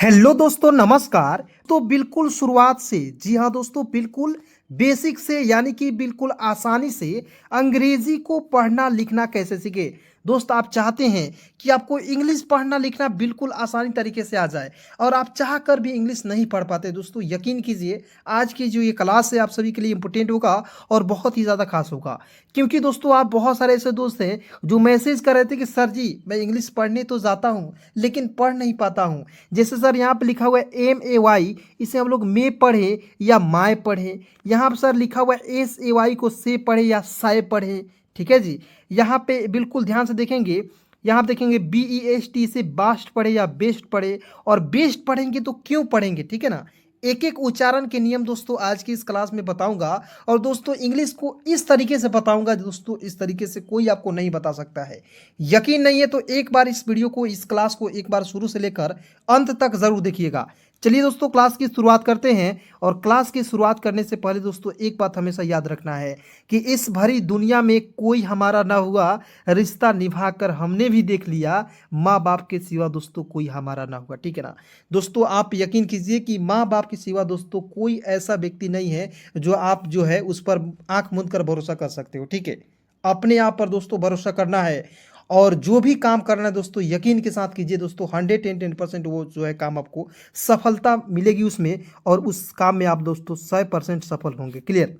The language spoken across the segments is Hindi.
हेलो दोस्तों, नमस्कार। तो बिल्कुल शुरुआत से, जी हाँ दोस्तों, बिल्कुल बेसिक से यानी कि बिल्कुल आसानी से अंग्रेजी को पढ़ना लिखना कैसे सीखे। दोस्त, आप चाहते हैं कि आपको इंग्लिश पढ़ना लिखना बिल्कुल आसानी तरीके से आ जाए और आप चाह कर भी इंग्लिश नहीं पढ़ पाते। दोस्तों, यकीन कीजिए, आज की जो ये क्लास है आप सभी के लिए इम्पोर्टेंट होगा और बहुत ही ज़्यादा खास होगा। क्योंकि दोस्तों, आप बहुत सारे ऐसे दोस्त हैं जो मैसेज कर रहे थे कि सर जी, मैं इंग्लिश पढ़ने तो जाता हूँ लेकिन पढ़ नहीं पाता हूँ। जैसे सर यहाँ पे लिखा हुआ है MAY, इसे हम लोग में पढ़े या माए पढ़े। यहाँ पर सर लिखा हुआ है SAY को से पढ़े या साय पढ़े। ठीक है जी। यहाँ पे बिल्कुल ध्यान से देखेंगे, यहाँ पे देखेंगे BEST से बास्ट पढ़े या बेस्ट पढ़े। और बेस्ट पढ़ेंगे तो क्यों पढ़ेंगे, ठीक है ना। एक एक उच्चारण के नियम दोस्तों आज की इस क्लास में बताऊंगा। और दोस्तों, इंग्लिश को इस तरीके से बताऊंगा दोस्तों, इस तरीके से कोई आपको नहीं बता सकता है। यकीन नहीं है तो एक बार इस वीडियो को, इस क्लास को एक बार शुरू से लेकर अंत तक जरूर देखिएगा। चलिए दोस्तों, क्लास की शुरुआत करते हैं। और क्लास की शुरुआत करने से पहले दोस्तों एक बात हमेशा याद रखना है कि इस भरी दुनिया में कोई हमारा ना हुआ, रिश्ता निभाकर हमने भी देख लिया, माँ बाप के सिवा दोस्तों कोई हमारा ना हुआ। ठीक है ना दोस्तों, आप यकीन कीजिए कि माँ बाप के सिवा दोस्तों कोई ऐसा व्यक्ति नहीं है जो आप जो है उस पर आंख मूंद कर भरोसा कर सकते हो। ठीक है, अपने आप पर दोस्तों भरोसा करना है। और जो भी काम करना है दोस्तों यकीन के साथ कीजिए दोस्तों, 110% वो जो है काम आपको सफलता मिलेगी उसमें। और उस काम में आप दोस्तों 100% सफल होंगे। क्लियर।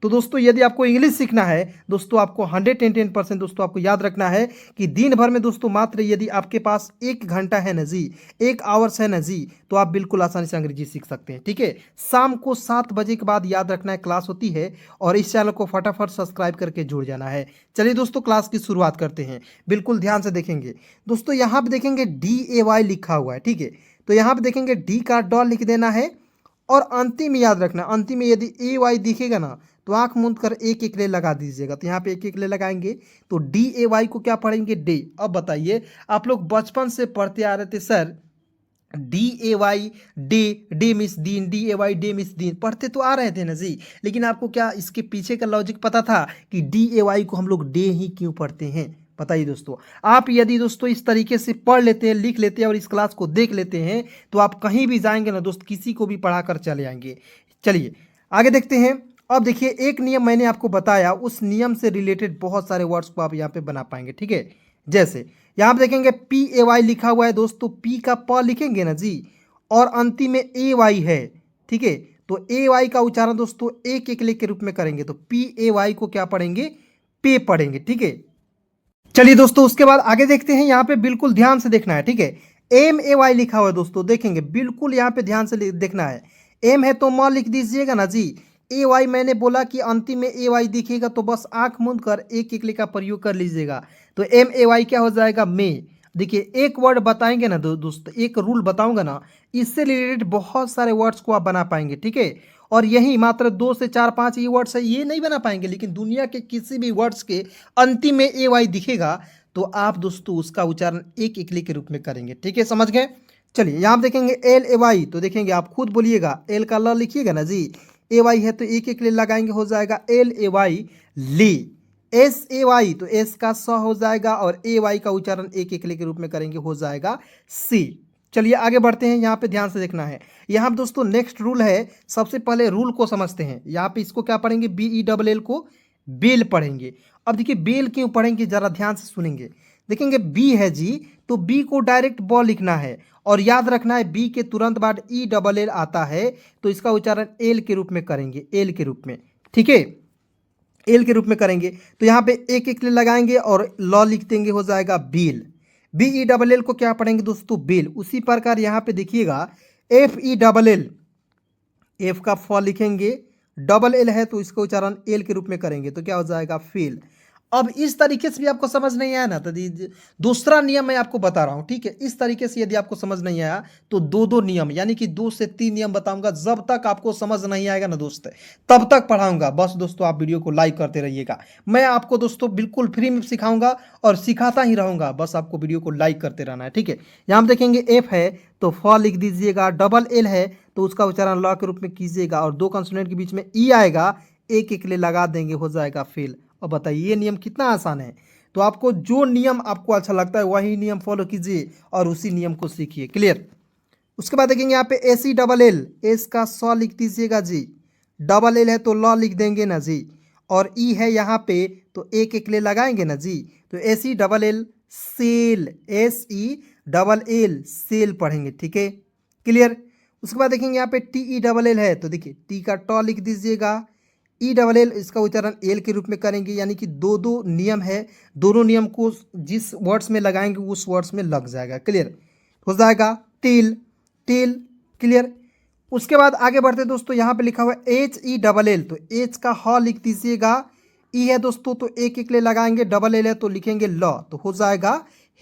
तो दोस्तों, यदि आपको इंग्लिश सीखना है दोस्तों, आपको 110% दोस्तों आपको याद रखना है कि दिन भर में दोस्तों मात्र यदि आपके पास 1 घंटा है ना जी, 1 आवर्स है ना जी, तो आप बिल्कुल आसानी से अंग्रेजी सीख सकते हैं। ठीक है, शाम को 7 बजे के बाद याद रखना है क्लास होती है। और इस चैनल को फटाफट सब्सक्राइब करके जुड़ जाना है। चलिए दोस्तों, क्लास की शुरुआत करते हैं। बिल्कुल ध्यान से देखेंगे दोस्तों, यहाँ पे देखेंगे DAY लिखा हुआ है। ठीक है, तो यहाँ पे देखेंगे डी का डॉ लिख देना है। और अंतिम में याद रखना, अंतिम में यदि AY दिखेगा ना तो आंख मूंद कर एक एक ले लगा दीजिएगा। तो यहाँ पे एक एक ले लगाएंगे तो DAY को क्या पढ़ेंगे, डे। अब बताइए, आप लोग बचपन से पढ़ते आ रहे थे sir, DAY day, day miss दिन, DAY डे मिस दिन, पढ़ते तो आ रहे थे ना जी। लेकिन आपको क्या इसके पीछे का लॉजिक पता था कि DAY को हम लोग डे ही क्यों पढ़ते हैं? बताइए दोस्तों। आप यदि दोस्तों इस तरीके से पढ़ लेते हैं, लिख लेते हैं और इस क्लास को देख लेते हैं तो आप कहीं भी जाएंगे ना दोस्त, किसी को भी पढ़ा कर चले आएंगे। चलिए आगे देखते हैं। अब देखिए, एक नियम मैंने आपको बताया, उस नियम से रिलेटेड बहुत सारे वर्ड्स को आप यहाँ पे बना पाएंगे। ठीक है, जैसे यहाँ पे देखेंगे PAY लिखा हुआ है दोस्तों, पी का प लिखेंगे ना जी, और अंतिम में AY है। ठीक है, तो AY का उच्चारण दोस्तों एक एक ले के रूप में करेंगे तो PAY को क्या पढ़ेंगे, पे पढ़ेंगे। ठीक है, चलिए दोस्तों उसके बाद आगे देखते हैं। यहाँ पे बिल्कुल ध्यान से देखना है। ठीक है, MAY लिखा हुआ है दोस्तों, देखेंगे बिल्कुल यहाँ पे ध्यान से देखना है। एम है तो म लिख दीजिएगा ना जी। AY मैंने बोला कि अंतिम में AY दिखेगा तो बस आंख मूंद कर एक एक ले का प्रयोग कर लीजिएगा। तो MAY क्या हो जाएगा, में। देखिए, एक वर्ड बताएंगे ना दोस्त, एक रूल बताऊंगा ना, इससे रिलेटेड बहुत सारे वर्ड्स को आप बना पाएंगे। ठीक है, और यही मात्र 2 से 4 5 ये वर्ड्स है, ये नहीं बना पाएंगे, लेकिन दुनिया के किसी भी वर्ड्स के अंतिम में AY दिखेगा तो आप दोस्तों उसका उच्चारण एक इकली के रूप में करेंगे। ठीक है, समझ गए। चलिए यहाँ पे देखेंगे LAY, तो देखेंगे आप खुद बोलिएगा, एल का ल लिखिएगा ना जी, AY है तो एक एक ले लगाएंगे, हो जाएगा LAY ली। SAY तो एस का स हो जाएगा और AY का उच्चारण एक एक ले के रूप में करेंगे, हो जाएगा सी। चलिए आगे बढ़ते हैं। यहाँ पे ध्यान से देखना है। यहाँ पे दोस्तों नेक्स्ट रूल है, सबसे पहले रूल को समझते हैं। यहाँ पे इसको क्या पढ़ेंगे, BELL को बेल पढ़ेंगे। अब देखिए बेल क्यों पढ़ेंगे, जरा ध्यान से सुनेंगे। देखेंगे बी है जी, तो बी को डायरेक्ट ब लिखना है और याद रखना है बी के तुरंत बाद ELL आता है तो इसका उच्चारण एल के रूप में करेंगे, एल के रूप में। ठीक है, एल के रूप में करेंगे तो यहाँ पे एक एक ले लगाएंगे और लॉ लिख देंगे, हो जाएगा बील। BELL को क्या पढ़ेंगे दोस्तों, बेल। उसी प्रकार यहाँ पे देखिएगा FELL, एफ का फ लिखेंगे, डबल एल है तो इसका उच्चारण एल के रूप में करेंगे तो क्या हो जाएगा, फील। अब इस तरीके से भी आपको समझ नहीं आया ना तो दूसरा नियम मैं आपको बता रहा हूं। ठीक है, इस तरीके से यदि आपको समझ नहीं आया तो दो नियम यानी कि 2 से 3 नियम बताऊंगा। जब तक आपको समझ नहीं आएगा ना दोस्त तब तक पढ़ाऊंगा। बस दोस्तों आप वीडियो को लाइक करते रहिएगा। मैं आपको दोस्तों बिल्कुल फ्री में सिखाऊंगा और सिखाता ही रहूंगा, बस आपको वीडियो को लाइक करते रहना है। ठीक है, यहाँ देखेंगे एफ है तो फ लिख दीजिएगा, डबल एल है तो उसका उच्चारण ल के रूप में कीजिएगा और 2 कंसोनेंट के बीच में ई आएगा, एक एक ले लगा देंगे, हो जाएगा फेल। और बताइए ये नियम कितना आसान है। तो आपको जो नियम आपको अच्छा लगता है वही नियम फॉलो कीजिए और उसी नियम को सीखिए। क्लियर। उसके बाद देखेंगे यहाँ पे एसी डबल एल, एस का सौ लिख दीजिएगा जी, डबल एल है तो लॉ लिख देंगे ना जी, और ई है यहाँ पे तो एक एक ले लगाएंगे ना जी, तो S E double L cell, S E double L cell पढ़ेंगे, ठीक है, क्लियर। उसके बाद देखेंगे यहाँ पे टी ई डबल एल है तो देखिए टी का टॉ लिख दीजिएगा, ई डबल एल इसका उच्चारण एल के रूप में करेंगे, यानी कि दो दो नियम है, दोनों नियम को जिस वर्ड्स में लगाएंगे उस वर्ड्स में लग जाएगा, क्लियर हो जाएगा। Tell, tell, clear. उसके बाद आगे बढ़ते दोस्तों, यहाँ पे लिखा हुआ है एच ई डबल एल, तो एच का ह लिख दीजिएगा, ई है दोस्तों तो एक एक ले लगाएंगे, डबल एल है तो लिखेंगे ल, तो हो जाएगा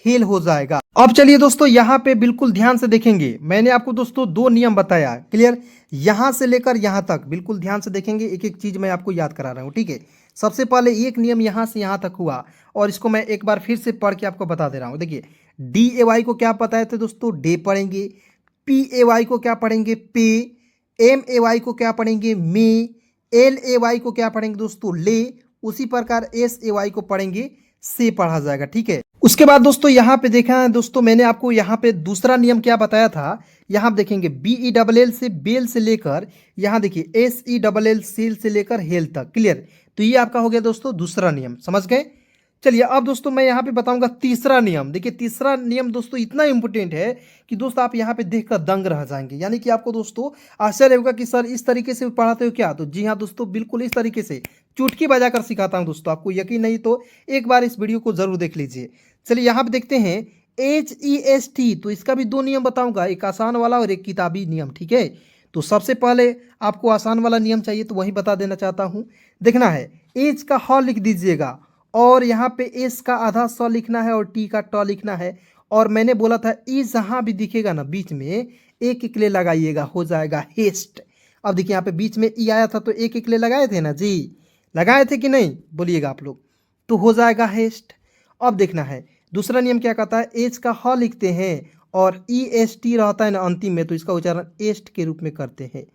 हेल हो जाएगा। अब चलिए दोस्तों यहाँ पे बिल्कुल ध्यान से देखेंगे, मैंने आपको दोस्तों दो नियम बताया, क्लियर, यहाँ से लेकर यहाँ तक बिल्कुल ध्यान से देखेंगे, एक एक चीज मैं आपको याद करा रहा हूँ, ठीक है। सबसे पहले एक नियम यहाँ से यहाँ तक हुआ और इसको मैं एक बार फिर से पढ़ के आपको बता दे रहा हूँ। देखिए डी ए वाई को क्या पता है तो दोस्तों डे पढ़ेंगे, पी ए वाई को क्या पढ़ेंगे पे, एम ए वाई को क्या पढ़ेंगे मे, एल ए वाई को क्या पढ़ेंगे दोस्तों ले, उसी प्रकार एस ए वाई को पढ़ेंगे से पढ़ा जाएगा, ठीक है। उसके बाद दोस्तों यहाँ पे देखा है दोस्तों, मैंने आपको यहाँ पे दूसरा नियम क्या बताया था, यहाँ पे देखेंगे बी ई डबल एल से बेल से लेकर यहाँ देखिए S E double L cell से लेकर हेल तक, क्लियर। तो ये आपका हो गया दोस्तों दूसरा नियम, समझ गए। चलिए अब दोस्तों मैं यहाँ पे बताऊंगा तीसरा नियम। देखिए तीसरा नियम दोस्तों इतना इंपॉर्टेंट है कि दोस्तों आप यहाँ पे देखकर दंग रह जाएंगे, यानी कि आपको दोस्तों आश्चर्य होगा कि सर इस तरीके से पढ़ाते हो क्या, तो जी हाँ दोस्तों बिल्कुल इस तरीके से चुटकी बजाकर सिखाता हूँ दोस्तों। आपको यकीन नहीं तो एक बार इस वीडियो को जरूर देख लीजिए। चलिए यहाँ पे देखते हैं एच ई एस टी, तो इसका भी दो नियम बताऊंगा, एक आसान वाला और एक किताबी नियम, ठीक है। तो सबसे पहले आपको आसान वाला नियम चाहिए तो वही बता देना चाहता हूँ। देखना है एच का ह लिख दीजिएगा और यहाँ पे एस का आधा सौ लिखना है और टी का टॉ लिखना है, और मैंने बोला था ई जहाँ भी दिखेगा ना बीच में एक एक ले लगाइएगा, हो जाएगा हेस्ट। अब देखिए यहाँ पे बीच में ई आया था तो एक एक ले लगाए थे ना जी, लगाए थे कि नहीं बोलिएगा आप लोग, तो हो जाएगा हेस्ट। अब देखना है दूसरा नियम क्या कहता है, एच का ह लिखते हैं और ई एस टी रहता है ना अंतिम में, तो इसका उच्चारण एस्ट के रूप में करते हैं,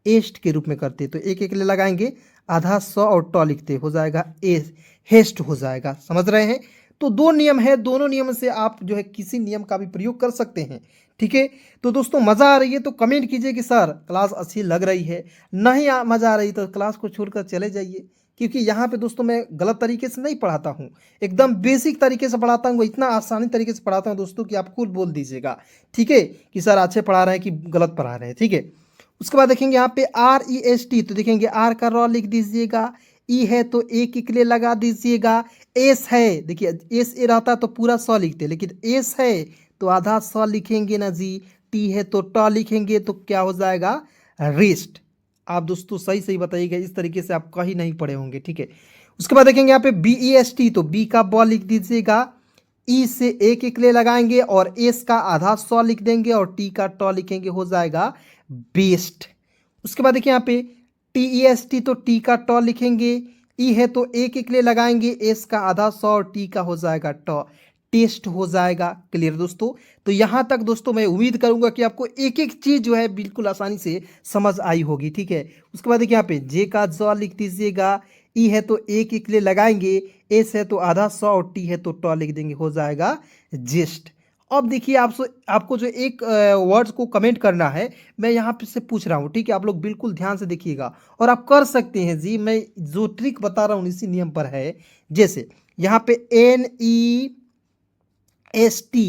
एस्ट के रूप में करते हैं, तो एक एक ले लगाएंगे, आधा सौ और टॉ लिखते हो जाएगा एस, हेस्ट हो जाएगा, समझ रहे हैं। तो दो नियम है, दोनों नियम से आप जो है किसी नियम का भी प्रयोग कर सकते हैं, ठीक है। तो दोस्तों मज़ा आ रही है तो कमेंट कीजिए कि सर क्लास अच्छी लग रही है, नहीं मज़ा आ रही तो क्लास को छोड़कर चले जाइए, क्योंकि यहाँ पे दोस्तों मैं गलत तरीके से नहीं पढ़ाता हूँ, एकदम बेसिक तरीके से पढ़ाता हूँ, इतना आसानी तरीके से पढ़ाता हूँ दोस्तों कि आप खुद बोल दीजिएगा, ठीक है, कि सर अच्छे पढ़ा रहे हैं कि गलत पढ़ा रहे हैं, ठीक है। उसके बाद देखेंगे यहाँ पे आर ई एस टी, तो देखेंगे आर का रॉ लिख दीजिएगा, ई है तो एक एक ले लगा दीजिएगा, एस है देखिए एस ए रहता तो पूरा सौ लिखते, लेकिन एस है तो आधा सौ लिखेंगे ना जी, टी है तो टॉ लिखेंगे, तो क्या हो जाएगा रेस्ट। आप दोस्तों सही सही बताइएगा, इस तरीके से आप कहीं नहीं पढ़े होंगे, ठीक है। उसके बाद देखेंगे यहाँ पे बी ई एस टी, तो बी का बॉल लिख दीजिएगा, ई से एक एक ले लगाएंगे और एस का आधा सौ लिख देंगे और टी का टॉ लिखेंगे, हो जाएगा बेस्ट। उसके बाद देखिए यहाँ पे टी ई एस टी, तो टी का टॉ लिखेंगे, ई है तो एक एक ले लगाएंगे, एस का आधा सौ और टी का हो जाएगा टॉ, टेस्ट हो जाएगा, क्लियर दोस्तों। तो यहाँ तक दोस्तों मैं उम्मीद करूंगा कि आपको एक एक चीज़ जो है बिल्कुल आसानी से समझ आई होगी, ठीक है। उसके बाद देखिए यहाँ पे जे का ज लिख दीजिएगा, ई है तो एक एक ले लगाएंगे, एस है तो आधा सौ और टी है तो टॉ लिख देंगे, हो जाएगा जेस्ट। अब देखिए आपको जो एक वर्ड्स को कमेंट करना है, मैं यहाँ पे से पूछ रहा हूँ, ठीक है, आप लोग बिल्कुल ध्यान से देखिएगा और आप कर सकते हैं जी, मैं जो ट्रिक बता रहा हूँ इसी नियम पर है। जैसे यहाँ पे N E S T,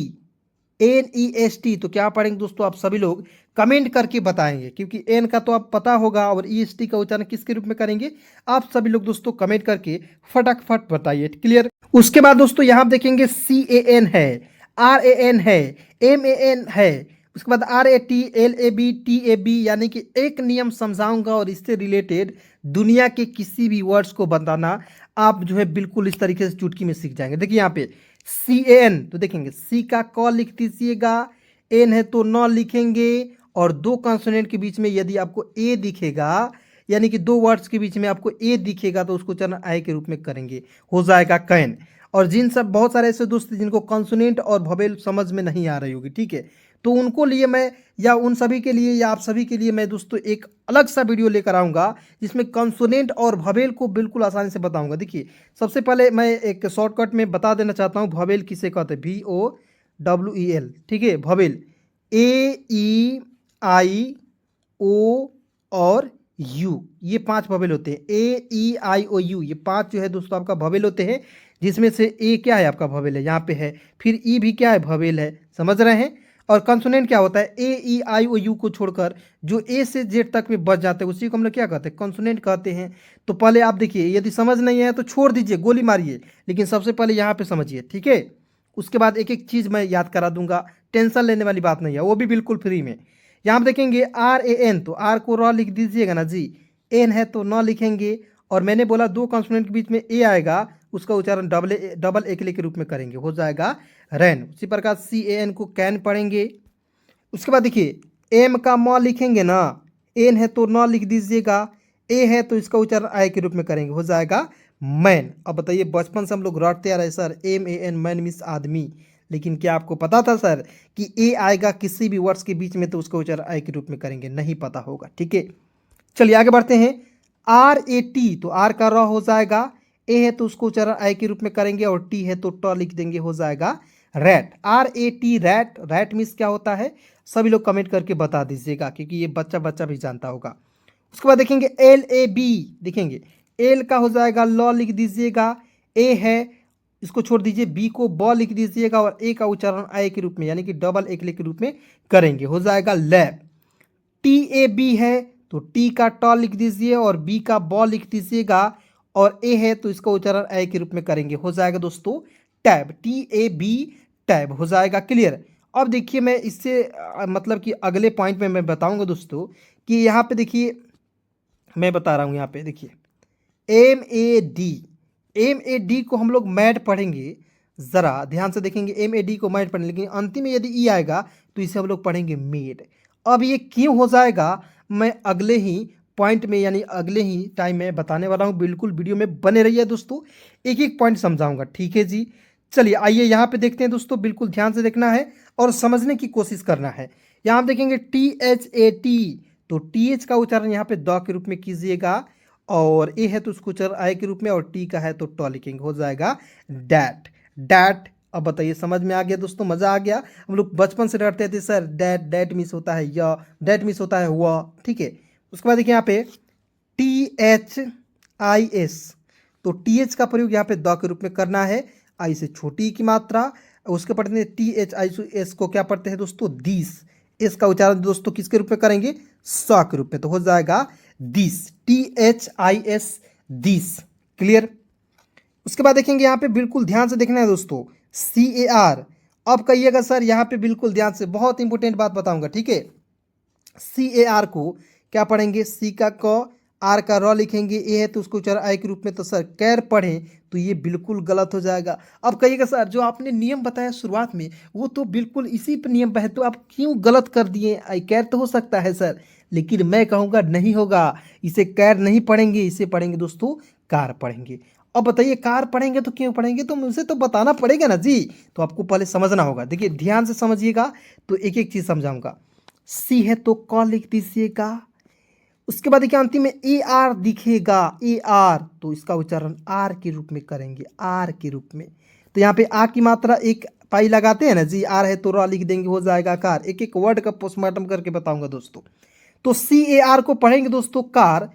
N E S T, तो क्या पढ़ेंगे दोस्तों आप सभी लोग कमेंट करके बताएंगे, क्योंकि एन का तो आप पता होगा और ई एस टी का उच्चारण किसके रूप में करेंगे, आप सभी लोग दोस्तों कमेंट करके फटाफट बताइए, क्लियर। उसके बाद दोस्तों यहाँ देखेंगे सी ए एन है, आर ए एन है, एम ए एन है, उसके बाद R A T, L A B, T A B, यानी कि एक नियम समझाऊंगा और इससे रिलेटेड दुनिया के किसी भी वर्ड्स को बताना आप जो है बिल्कुल इस तरीके से चुटकी में सीख जाएंगे। देखिए यहाँ पे सी ए एन, तो देखेंगे सी का क लिख दीजिएगा, एन है तो न लिखेंगे और दो कॉन्सोनेंट के बीच में यदि आपको ए दिखेगा, यानी कि दो वर्ड्स के बीच में आपको ए दिखेगा तो उसको चरण आई के रूप में करेंगे, हो जाएगा कैन। और जिन सब बहुत सारे ऐसे दोस्त जिनको कॉन्सोनेंट और वोवेल समझ में नहीं आ रही होगी, ठीक है, तो उनको लिए मैं या उन सभी के लिए या आप सभी के लिए मैं दोस्तों एक अलग सा वीडियो लेकर आऊँगा जिसमें कॉन्सोनेंट और वोवेल को बिल्कुल आसानी से बताऊँगा। देखिए सबसे पहले मैं एक शॉर्टकट में बता देना चाहता हूँ वोवेल किसे कहते हैं, VOWEL, ठीक है, vowel A E I O और यू, ये 5 वोवेल होते हैं। AEIOU ये 5 जो है दोस्तों आपका वोवेल होते हैं, जिसमें से ए क्या है आपका वोवेल है, यहाँ पे है। फिर ई भी क्या है, वोवेल है, समझ रहे हैं। और कंसोनेंट क्या होता है, AEIOU को छोड़कर जो ए से जेड तक में बच जाते हैं उसी को हम लोग क्या कहते हैं, कंसोनेंट कहते हैं। तो पहले आप देखिए, यदि समझ नहीं है तो छोड़ दीजिए, गोली मारिए, लेकिन सबसे पहले यहाँ पे समझिए, ठीक है। उसके बाद एक एक चीज़ मैं याद करा दूंगा, टेंशन लेने वाली बात नहीं है, वो भी बिल्कुल फ्री में। यहाँ पे देखेंगे RAN, तो आर को रॉ लिख दीजिएगा ना जी, एन है तो न लिखेंगे। और मैंने बोला दो कॉन्सोनेंट के बीच में ए आएगा, उसका उच्चारण डबल एकले के रूप में करेंगे, हो जाएगा रैन। उसी प्रकार CAN को कैन पढ़ेंगे। उसके बाद देखिए, एम का म लिखेंगे ना, एन है तो न लिख दीजिएगा, ए है तो इसका उच्चारण आई के रूप में करेंगे, हो जाएगा मैन। अब बताइए, बचपन से हम लोग रटते आ रहे सर, MAN मैन मीन्स आदमी, लेकिन क्या आपको पता था सर कि ए आएगा किसी भी वर्ड्स के बीच में तो उसका उच्चारण आई के रूप में करेंगे, नहीं पता होगा, ठीक है। चलिए आगे बढ़ते हैं। RAT, तो आर का रॉ हो जाएगा, ए है तो उसको उच्चारण आई के रूप में करेंगे, और टी है तो ट लिख देंगे, हो जाएगा rat. RAT rat, rat means क्या होता है, सभी लोग कमेंट करके बता दीजिएगा, क्योंकि ये बच्चा बच्चा भी जानता होगा। उसके बाद देखेंगे LAB, देखेंगे एल का हो जाएगा लॉ लिख दीजिएगा, ए है इसको छोड़ दीजिए, बी को ब लिख दीजिएगा, और ए का उच्चारण आई के रूप में यानी कि डबल एकले के रूप में करेंगे, हो जाएगा लैब। TAB है तो टी का ट लिख दीजिए, और बी का ब लिख दीजिएगा, और ए है तो इसका उच्चारण आई के रूप में करेंगे, हो जाएगा दोस्तों टैब। TAB टैब, हो जाएगा क्लियर। अब देखिए, मैं इससे मतलब कि अगले पॉइंट में मैं बताऊंगा दोस्तों कि यहाँ पे देखिए, मैं बता रहा हूँ, यहाँ पे देखिए MAD को हम लोग मैड पढ़ेंगे, ज़रा ध्यान से देखेंगे, MAD को मैड पढ़ेंगे, लेकिन अंतिम में यदि ई आएगा तो इसे हम लोग पढ़ेंगे मेड। अब ये क्यों हो जाएगा, मैं अगले ही पॉइंट में यानी अगले ही टाइम में बताने वाला हूँ, बिल्कुल वीडियो में बने रहिए दोस्तों, एक एक पॉइंट समझाऊंगा, ठीक है जी। चलिए आइए यहाँ पे देखते हैं दोस्तों, बिल्कुल ध्यान से देखना है और समझने की कोशिश करना है। यहाँ आप देखेंगे THAT, तो TH का उच्चारण यहाँ पे द के रूप में कीजिएगा, और ए है तो उसको उच्चारण आई के रूप में, और टी का है तो ट लिखेंगे, हो जाएगा डैट। डैट, अब बताइए समझ में आ गया दोस्तों, मजा आ गया। हम लोग बचपन से डरते थे सर, डैट डैट मिस होता है, या डैट मिस होता है हुआ, ठीक है। उसके बाद देखिए यहाँ पे THIS, तो TH का प्रयोग यहाँ पे द के रूप में करना है, आई से छोटी की मात्रा। उसके पढ़ते हैं THIS को क्या पढ़ते हैं दोस्तों, दिस। इस का उच्चारण दोस्तों किसके रूप में करेंगे, स के रूप में, तो हो जाएगा दिस, THIS दिस, क्लियर। उसके बाद देखेंगे यहाँ पे, बिल्कुल ध्यान से देखना है दोस्तों, CAR। अब कहिएगा सर यहाँ पे बिल्कुल ध्यान से, बहुत इंपॉर्टेंट बात बताऊंगा, ठीक है। CAR को क्या पढ़ेंगे, सी का क, आर का र लिखेंगे, ए है तो उसको उच्चारण आई के रूप में, तो सर कैर पढ़ें, तो ये बिल्कुल गलत हो जाएगा। अब कहिएगा सर जो आपने नियम बताया शुरुआत में वो तो बिल्कुल इसी पर नियम पे है, तो आप क्यों गलत कर दिए, आई कैर तो हो सकता है सर, लेकिन मैं कहूँगा नहीं होगा, इसे कैर नहीं पढ़ेंगे, इसे पढ़ेंगे दोस्तों कार पढ़ेंगे। अब बताइए कार पढ़ेंगे तो क्यों पढ़ेंगे, तो मुझे तो बताना पड़ेगा ना जी, तो आपको पहले समझना होगा। देखिए ध्यान से समझिएगा, तो एक एक चीज़ समझाऊंगा। सी है तो क लिख दीजिएगा, उसके बाद देखिए अंतिम में AR दिखेगा, AR, तो इसका उच्चारण आर के रूप में करेंगे, आर के रूप में। तो यहाँ पे आ की मात्रा एक पाई लगाते हैं ना जी, आर है तो र लिख देंगे, हो जाएगा कार। एक एक वर्ड का पोस्टमार्टम करके बताऊंगा दोस्तों। तो CAR को पढ़ेंगे दोस्तों कार।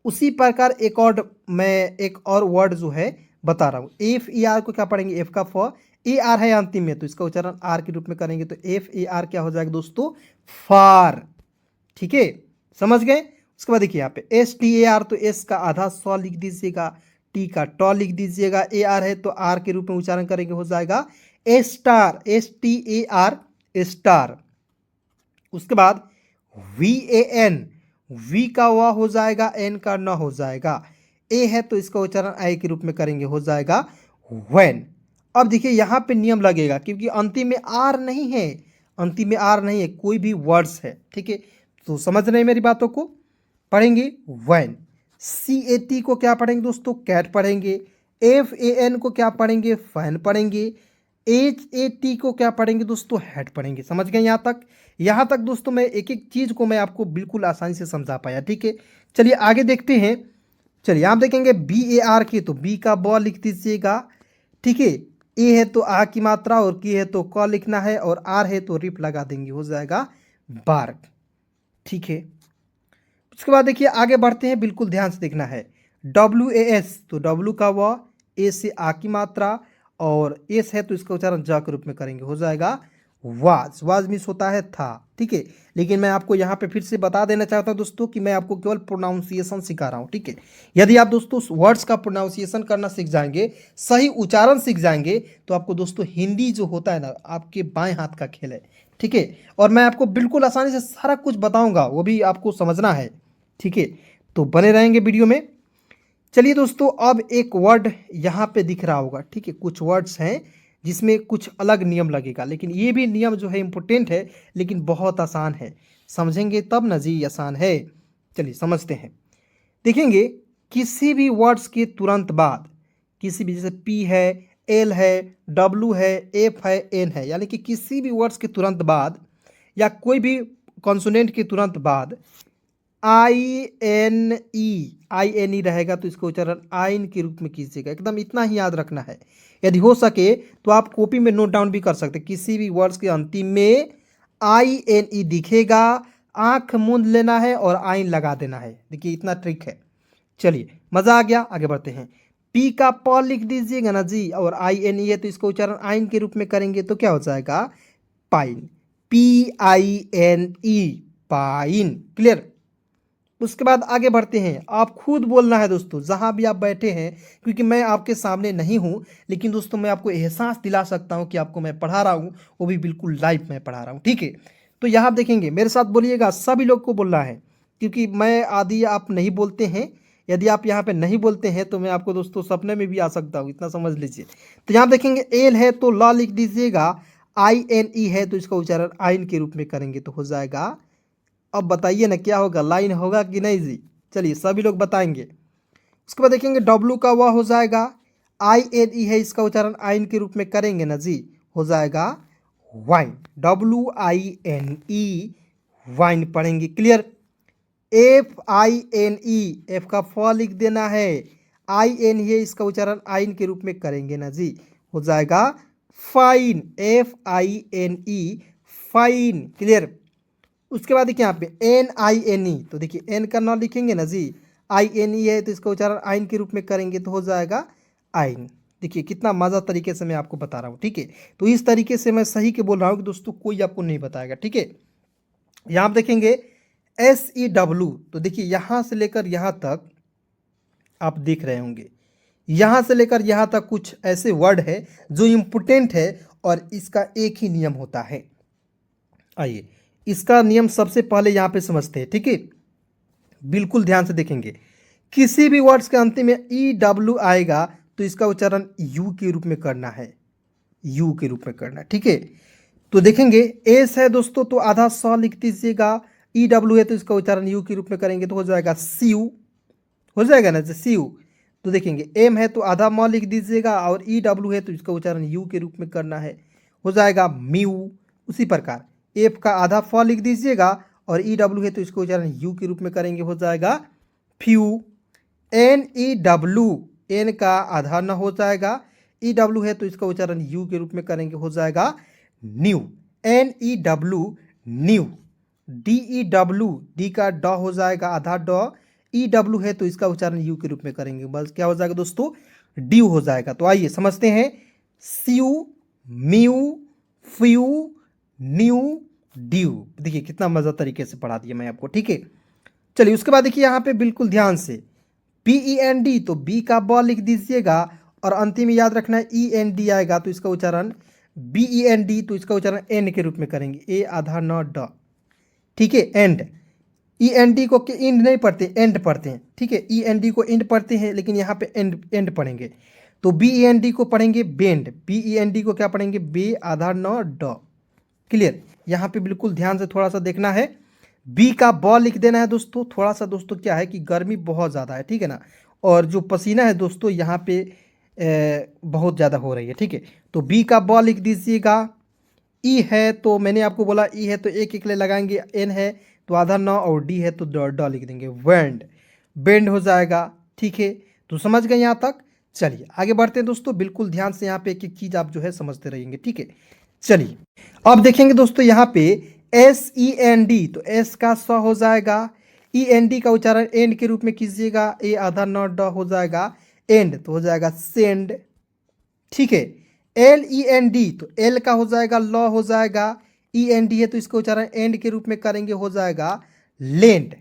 उसी प्रकार एक और वर्ड जो है बता रहा हूँ, FAR को क्या पढ़ेंगे, एफ का फ, AR है अंतिम में, तो इसका उच्चारण आर के रूप में करेंगे, तो FAR क्या हो जाएगा दोस्तों, फार, ठीक है, समझ गए। उसके बाद देखिए यहाँ पे STAR, तो एस का आधा स लिख दीजिएगा, टी का ट लिख दीजिएगा, AR है तो आर के रूप में उच्चारण करेंगे, हो जाएगा स्टार, STAR स्टार। उसके बाद VAN, वी का व हो जाएगा, एन का न हो जाएगा, ए है तो इसका उच्चारण आई के रूप में करेंगे, हो जाएगा वैन। अब देखिए यहाँ पे नियम लगेगा, क्योंकि अंतिम में आर नहीं है, अंतिम में आर नहीं है, कोई भी वर्ड्स है, ठीक है। तो समझ रहे हैं मेरी बातों को, पढ़ेंगे वैन। CAT को क्या पढ़ेंगे दोस्तों, कैट पढ़ेंगे। FAN को क्या पढ़ेंगे, फैन पढ़ेंगे। HAT को क्या पढ़ेंगे दोस्तों, हेड पढ़ेंगे। समझ गए यहाँ तक, यहाँ तक दोस्तों मैं एक एक चीज़ को मैं आपको बिल्कुल आसानी से समझा पाया, ठीक है। चलिए आगे देखते हैं। चलिए आप देखेंगे BAR की, तो बी का ब लिख दीजिएगा, ठीक है। ए है तो आ की मात्रा और की है तो क लिखना है और आर है तो रिप लगा देंगे, हो जाएगा बार्क। ठीक है, उसके बाद देखिए आगे बढ़ते हैं, बिल्कुल ध्यान से देखना है। WAS तो डब्लू का व, ए से आ की मात्रा और एस है तो इसका उच्चारण ज के रूप में करेंगे, हो जाएगा वाज। वाज मिस होता है था। ठीक है, लेकिन मैं आपको यहाँ पे फिर से बता देना चाहता हूँ दोस्तों कि मैं आपको केवल प्रोनाउंसिएशन सिखा रहा हूँ। ठीक है, यदि आप दोस्तों वर्ड्स का प्रोनाउंसिएशन करना सीख जाएंगे, सही उच्चारण सीख जाएंगे, तो आपको दोस्तों हिंदी जो होता है ना, आपके बाएं हाथ का खेल है। ठीक है, और मैं आपको बिल्कुल आसानी से सारा कुछ बताऊंगा, वो भी आपको समझना है। ठीक है, तो बने रहेंगे वीडियो में। चलिए दोस्तों, अब एक वर्ड यहाँ पे दिख रहा होगा। ठीक है, कुछ वर्ड्स हैं जिसमें कुछ अलग नियम लगेगा, लेकिन ये भी नियम जो है इम्पोर्टेंट है, लेकिन बहुत आसान है। समझेंगे तब ना जी, आसान है। चलिए समझते हैं। देखेंगे किसी भी वर्ड्स के तुरंत बाद, किसी भी, जैसे पी है, एल है, डब्लू है, एफ है, एन है, यानी कि किसी भी वर्ड्स के तुरंत बाद या कोई भी कॉन्सोनेंट के तुरंत बाद आई एन ई रहेगा तो इसका उच्चारण आइन के रूप में कीजिएगा। एकदम इतना ही याद रखना है। यदि हो सके तो आप कॉपी में नोट डाउन भी कर सकते हैं। किसी भी वर्ड्स के अंतिम में INE दिखेगा, आंख मूंद लेना है और आइन लगा देना है। देखिए इतना ट्रिक है। चलिए मजा आ गया, आगे बढ़ते हैं। पी का प लिख दीजिएगा ना जी, और INE है तो इसका उच्चारण आइन के रूप में करेंगे तो क्या हो जाएगा, पाइन। PINE, pine. क्लियर। उसके बाद आगे बढ़ते हैं। आप खुद बोलना है दोस्तों, जहां भी आप बैठे हैं, क्योंकि मैं आपके सामने नहीं हूं, लेकिन दोस्तों मैं आपको एहसास दिला सकता हूं कि आपको मैं पढ़ा रहा हूं, वो भी बिल्कुल लाइव में पढ़ा रहा हूं। ठीक है, तो यहाँ आप देखेंगे, मेरे साथ बोलिएगा, सभी लोग को बोलना है, क्योंकि मैं आदि आप नहीं बोलते हैं। यदि आप यहाँ पे नहीं बोलते हैं तो मैं आपको दोस्तों सपने में भी आ सकता हूँ, इतना समझ लीजिए। तो यहाँ देखेंगे एल है तो ला लिख दीजिएगा, INE है तो इसका उच्चारण आइन के रूप में करेंगे तो हो जाएगा। अब बताइए ना क्या होगा, लाइन होगा कि नहीं जी? चलिए सभी लोग बताएंगे। उसके बाद देखेंगे डब्लू का वह हो जाएगा, INE है इसका उच्चारण आइन के रूप में करेंगे ना जी, हो जाएगा वाइन। WINE, वाइन पढ़ेंगे। क्लियर। FINE, एफ का फ लिख देना है, IN है इसका उच्चारण आइन के रूप में करेंगे ना जी, हो जाएगा फाइन। FINE, fine. क्लियर। उसके बाद देखिए यहाँ पे NINE, तो देखिए एन का नाम लिखेंगे ना जी, INE है तो इसका उच्चारण आइन के रूप में करेंगे तो हो जाएगा आइन। देखिए कितना मज़ा तरीके से मैं आपको बता रहा हूँ। ठीक है, तो इस तरीके से मैं सही के बोल रहा हूँ कि दोस्तों कोई आपको नहीं बताएगा। ठीक है, यहाँ आप देखेंगे SEW, तो देखिए यहाँ से लेकर यहाँ तक आप देख रहे होंगे, यहाँ से लेकर यहाँ तक कुछ ऐसे वर्ड है जो इम्पोर्टेंट है और इसका एक ही नियम होता है। आइए इसका नियम सबसे पहले यहाँ पे समझते हैं। ठीक है, बिल्कुल ध्यान से देखेंगे। किसी भी वर्ड्स के अंतिम में EW आएगा तो इसका उच्चारण यू के रूप में करना है, यू के रूप में करना है। ठीक है, तो देखेंगे एस है दोस्तों तो आधा स लिख दीजिएगा, EW है तो इसका उच्चारण यू के रूप में करेंगे तो हो जाएगा सीयू, हो जाएगा ना सीयू। तो देखेंगे एम है तो आधा म लिख दीजिएगा और EW है तो इसका उच्चारण यू के रूप में करना है, हो जाएगा म्यू। उसी प्रकार एफ का आधा फ लिख दीजिएगा और EW है तो इसको उच्चारण यू के रूप में करेंगे, हो जाएगा फ्यू। NEW, एन का आधा न हो जाएगा, EW है तो इसका उच्चारण यू के रूप में करेंगे, हो जाएगा new. NEW, new. DEW, D का ड हो जाएगा आधा ड, EW है तो इसका उच्चारण यू के रूप में करेंगे, बस क्या हो जाएगा दोस्तों, ड्यू हो जाएगा। तो आइए समझते हैं। Cue, mew, few, new, due. देखिए कितना मजा तरीके से पढ़ा दिया मैं आपको। ठीक है, चलिए उसके बाद देखिए यहाँ पे बिल्कुल ध्यान से PEND, तो बी का ब लिख दीजिएगा और अंतिम में याद रखना है END आएगा तो इसका उच्चारण BEND, तो इसका उच्चारण एन के रूप में करेंगे, ए आधा न ड। ठीक है, एंड। END को इंड नहीं पढ़ते, एंड पढ़ते हैं। ठीक है, END को इंड पढ़ते हैं, लेकिन यहाँ पे एंड एंड पढ़ेंगे। तो BEND को पढ़ेंगे बेंड, BEND को क्या पढ़ेंगे, बे आधा न ड। क्लियर। यहाँ पे बिल्कुल ध्यान से थोड़ा सा देखना है। बी का ब लिख देना है दोस्तों। थोड़ा सा दोस्तों क्या है कि गर्मी बहुत ज़्यादा है, ठीक है ना, और जो पसीना है दोस्तों यहाँ पे बहुत ज़्यादा हो रही है। ठीक है, तो बी का ब लिख दीजिएगा। ई है तो मैंने आपको बोला ई है तो एक ले लगाएंगे, एन है तो आधा न, और डी है तो ड लिख देंगे, वेंड। बेंड हो जाएगा। ठीक है, तो समझ गए यहाँ तक। चलिए आगे बढ़ते हैं दोस्तों, बिल्कुल ध्यान से यहाँ पे एक एक चीज आप जो है समझते रहेंगे, ठीक है। चलिए अब देखेंगे दोस्तों यहाँ पे SEND, तो एस का स हो जाएगा, END का उच्चारण एंड के रूप में कीजिएगा, ए आधा न ड हो जाएगा एंड, तो हो जाएगा सेंड, ठीक है। LEND, तो एल का हो जाएगा ल हो जाएगा, END है तो इसका उच्चारण एंड के रूप में करेंगे, हो जाएगा लेंड।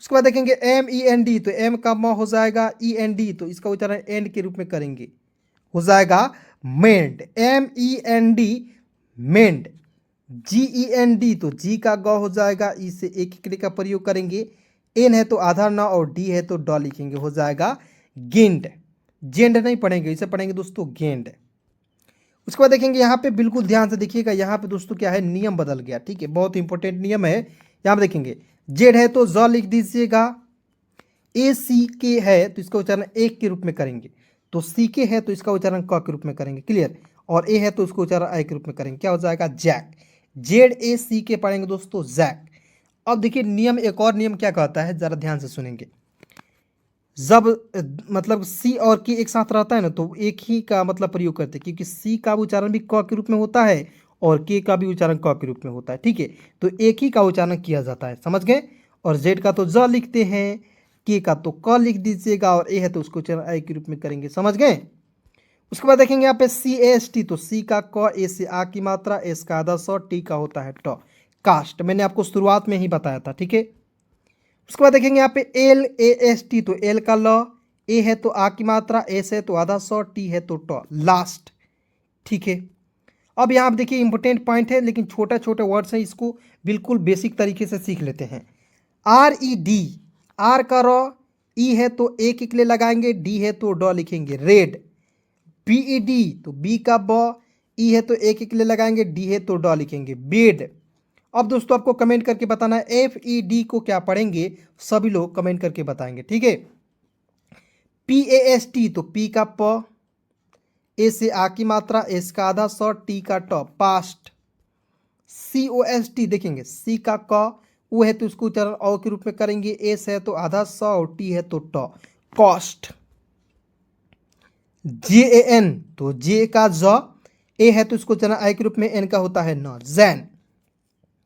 उसके बाद देखेंगे MEND, तो एम का म हो जाएगा, END तो इसका उच्चारण एंड के रूप में करेंगे, हो जाएगा मेंड, MEND मेंड। GEND, तो जी का ग हो जाएगा, ई से एक ही क्रिया का प्रयोग करेंगे, एन है तो आधा न और डी है तो ड लिखेंगे, हो जाएगा गेंड। जेंड नहीं पढ़ेंगे, इसे पढ़ेंगे दोस्तों गेंड। उसके बाद देखेंगे यहाँ पे बिल्कुल ध्यान से देखिएगा, यहाँ पे दोस्तों क्या है, नियम बदल गया, ठीक है, बहुत इंपॉर्टेंट नियम है। यहाँ पे देखेंगे जेड है तो ज लिख दीजिएगा, ACK है तो इसका उच्चारण एक के रूप में करेंगे, तो CK है तो इसका उच्चारण क के रूप में करेंगे, क्लियर, और ए है तो इसको उच्चारण आई के रूप में करेंगे, क्या हो जाएगा जैक। ZACK पढ़ेंगे दोस्तों जैक। अब देखिए नियम, एक और नियम क्या कहता है, जरा ध्यान से सुनेंगे। जब मतलब सी और के एक साथ रहता है ना, तो एक ही का मतलब प्रयोग करते हैं, क्योंकि सी का उच्चारण भी क के रूप में होता है और के का भी उच्चारण क के रूप में होता है, ठीक है, तो एक ही का उच्चारण किया जाता है, समझ गए। और जेड का तो ज लिखते हैं, के का तो क लिख दीजिएगा, और ए है तो उसको उच्चारण आई के रूप में करेंगे, समझ गए। उसके बाद देखेंगे यहाँ पे CAST, तो सी का क, ए से आ की मात्रा, एस का आधा स, टी का होता है ट, कास्ट, मैंने आपको शुरुआत में ही बताया था, ठीक है। उसके बाद देखेंगे यहाँ पे LAST, तो एल का ल, ए है तो आ की मात्रा, एस है तो आधा स, टी है तो ट, लास्ट, ठीक है। अब यहाँ आप देखिए इंपॉर्टेंट पॉइंट है, लेकिन छोटे छोटे वर्ड्स हैं, इसको बिल्कुल बेसिक तरीके से सीख लेते हैं। RED, आर का र, ई है तो एक के लिए लगाएंगे, डी है तो ड लिखेंगे, रेड। BED, तो बी का ब, ई है तो एक के लिए लगाएंगे, डी है तो ड लिखेंगे, बेड। अब दोस्तों आपको कमेंट करके बताना है FED को क्या पढ़ेंगे, सभी लोग कमेंट करके बताएंगे, ठीक है। PAST, तो पी का प, ए से आ की मात्रा, एस का आधा स, टी का ट, पास्ट। COST देखेंगे, सी का क, वो है तो उसको उच्चारण औ के रूप में करेंगे, एस है तो आधा स और टी है तो ट, कॉस्ट। JAN, तो जे का ज, ए है तो इसको उच्चारण आई के रूप में, एन का होता है न, जैन।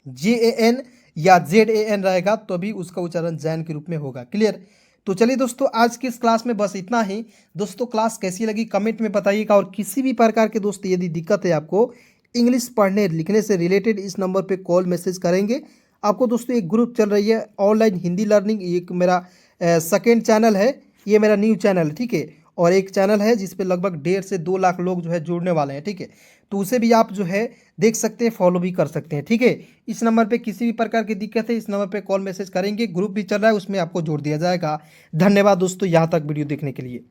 JAN या ZAN रहेगा तो भी उसका उच्चारण जैन के रूप में होगा, क्लियर। तो चलिए दोस्तों आज की इस क्लास में बस इतना ही। दोस्तों क्लास कैसी लगी कमेंट में बताइएगा, और किसी भी प्रकार के दोस्त यदि दिक्कत है आपको इंग्लिश पढ़ने लिखने से रिलेटेड, इस नंबर पे कॉल मैसेज करेंगे। आपको दोस्तों एक ग्रुप चल रही है ऑनलाइन हिंदी लर्निंग, एक मेरा सेकेंड चैनल है, ये मेरा न्यू चैनल है, ठीक है, और एक चैनल है जिसपे लगभग 1.5 से 2 लाख लोग जो है जुड़ने वाले हैं, ठीक है, तो उसे भी आप जो है देख सकते हैं, फॉलो भी कर सकते हैं, ठीक है। इस नंबर पे किसी भी प्रकार की दिक्कत है, इस नंबर पे कॉल मैसेज करेंगे, ग्रुप भी चल रहा है उसमें आपको जोड़ दिया जाएगा। धन्यवाद दोस्तों यहाँ तक वीडियो देखने के लिए।